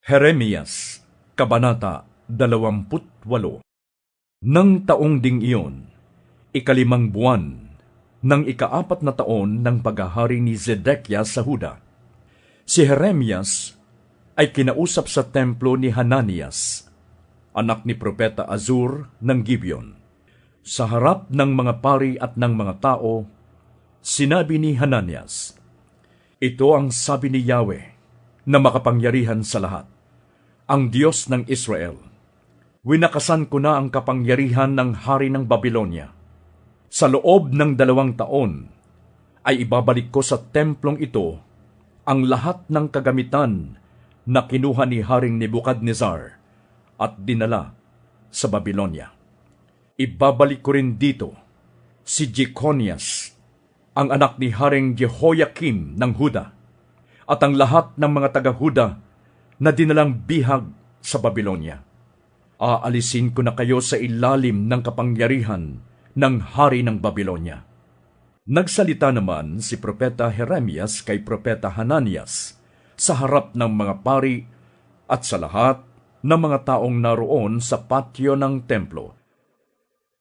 Jeremias, Kabanata 28. Nang taong ding iyon, ikalimang buwan, ng ikaapat na taon ng paghahari ni Zedekias sa Huda, si Jeremias ay kinausap sa templo ni Hananias, anak ni Propeta Azur ng Gibeon. Sa harap ng mga pari at ng mga tao, sinabi ni Hananias, "Ito ang sabi ni Yahweh, na makapangyarihan sa lahat, ang Diyos ng Israel. Winakasan ko na ang kapangyarihan ng hari ng Babilonya. Sa loob ng 2 taon, ay ibabalik ko sa templong ito ang lahat ng kagamitan na kinuha ni Haring Nebukadnezar at dinala sa Babilonya. Ibabalik ko rin dito si Jeconias, ang anak ni Haring Jehoiakim ng Huda, at ang lahat ng mga taga-Huda na dinalang bihag sa Babilonya. Aalisin ko na kayo sa ilalim ng kapangyarihan ng hari ng Babilonya." Nagsalita naman si Propeta Jeremias kay Propeta Hananias sa harap ng mga pari at sa lahat ng mga taong naroon sa patio ng templo.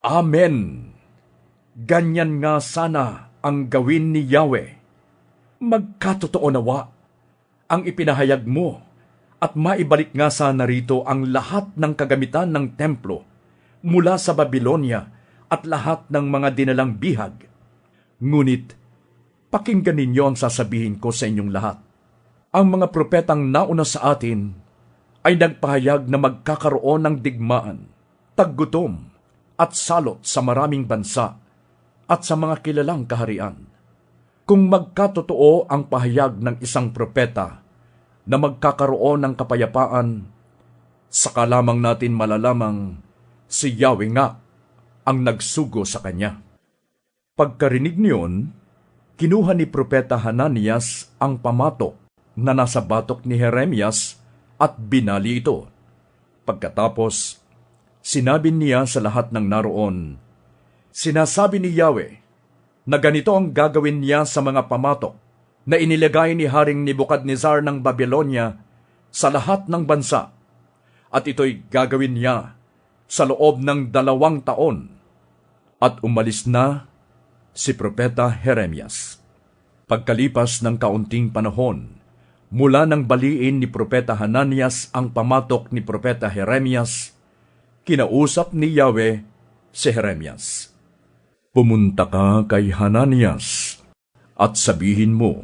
"Amen! Ganyan nga sana ang gawin ni Yahweh. Magkatotoo nawa ang ipinahayag mo, at maibalik nga sana rito ang lahat ng kagamitan ng templo mula sa Babilonya at lahat ng mga dinalang bihag. Ngunit, pakinggan ninyo ang sasabihin ko sa inyong lahat. Ang mga propetang nauna sa atin ay nagpahayag na magkakaroon ng digmaan, taggutom at salot sa maraming bansa at sa mga kilalang kaharian. Kung magkatotoo ang pahayag ng isang propeta na magkakaroon ng kapayapaan, saka lamang natin malalamang si Yahweh nga ang nagsugo sa kanya." Pagkarinig niyon, kinuha ni Propeta Hananias ang pamatok na nasa batok ni Jeremias at binali ito. Pagkatapos, sinabi niya sa lahat ng naroon, "Sinasabi ni Yahweh na ganito ang gagawin niya sa mga pamatok na inilagay ni Haring Nebukadnezar ng Babilonya sa lahat ng bansa, at ito'y gagawin niya sa loob ng 2 taon. At umalis na si Propeta Jeremias. Pagkalipas ng kaunting panahon, mula nang baliin ni Propeta Hananias ang pamatok ni Propeta Jeremias, kinausap ni Yahweh si Jeremias. "Pumunta ka kay Hananias at sabihin mo,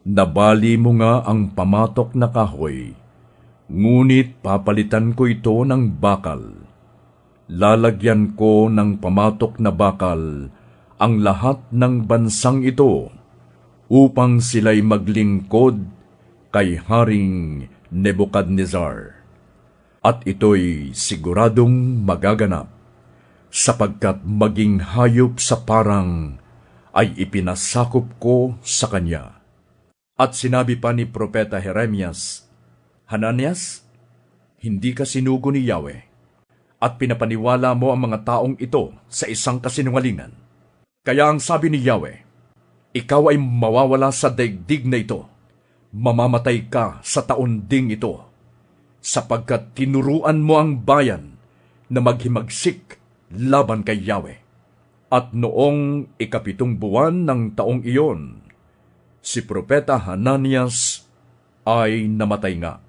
nabali mo nga ang pamatok na kahoy, ngunit papalitan ko ito ng bakal. Lalagyan ko ng pamatok na bakal ang lahat ng bansang ito upang sila'y maglingkod kay Haring Nebukadnezar. At ito'y siguradong magaganap, sapagkat maging hayop sa parang ay ipinasakop ko sa kanya." At sinabi pa ni Propeta Jeremias, "Hananias, hindi ka sinugo ni Yahweh, at pinapaniwala mo ang mga taong ito sa isang kasinungalingan. Kaya ang sabi ni Yahweh, ikaw ay mawawala sa daigdig na ito, mamamatay ka sa taon ding ito, sapagkat tinuruan mo ang bayan na maghimagsik laban kay Yahweh." At noong 7 buwan ng taong iyon, si Propeta Hananias ay namatay nga.